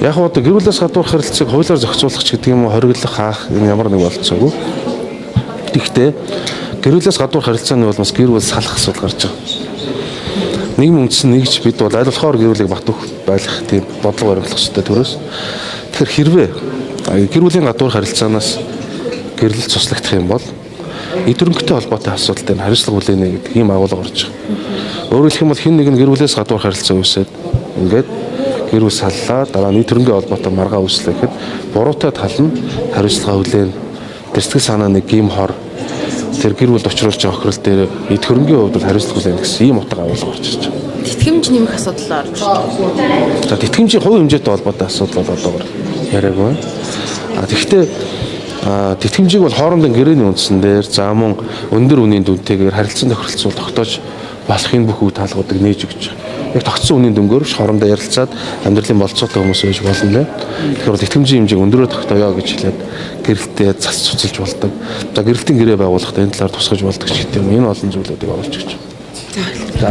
Яг одоо гэр бүлээс гадуурх харилцааг хуулиар зохицуулах ч гэдэг юм уу хориглох хаах энэ ямар нэг болцоогүй. Гэхдээ гэр бүлээс гадуурх харилцааны бол бас гэр бүл салах асуудал гарч байгаа. Нийгэм үндсэн нэгж бид бол аль болохоор гэр бүлийг бат бөх байлгах тийм бодлого баримтлах хэрэгтэй төрөөс. Тэгэхээр хэрвээ гэр бүлийн гадуурх харилцаанаас гэрлэл цуслагдах юм бол эдгэрэнтэй холбоотой асуудалтай хариуцлага хүлээнэ гэдэг ийм агуулга гарч байгаа. Өөрөөр хэлэх юм бол хэн нэг нь гэр бүлээс гадуур харилцаа үүсээд ингээд гэр бүл саллаа дараа нь төрөнгийн холбоотой маргаа үүслээ гэхэд буруутай тал нь хариуцлага хүлээнэ. Тэр сэтгэл санаа нэг ийм хор тэр гэр бүлд учруулж байгаа охирол дээр эдгэрэнгийн хувьд бол хариуцлага хүлээнэ гэсэн ийм утга агуулга гарч ирж байгаа. Тэтгэмж нэмэх асуудал орж байна. За тэтгэмжийн хувь хэмжээтэй холбоотой асуудал бол одоогор яриаггүй. Тэгэхдээ тэтгэмжийг бол хоорондын гэрээний үндсэн дээр за мөн өндөр үнийн дүнтэйгээр харилцан тохиролцуул тогтоож болохын бүх үе таалгуудыг нээж өгч байгаа. Яг тогтсон үнийн дүнгээр хоорондоо ярилцаад амьдралын болцоотой хүмүүс байж болно. Тэгэхээр тэтгэмжийн хэмжээг өндөрөөр тогтооё гэж хэлээд гэрэлтэй цас цуцалж болдог. За гэрэлтийн гэрээ байгуулахдаа энэ талаар тусгаж болдог ч гэдэг юм. Энэ олон зүйлүүдийг оруулж өгч байгаа. За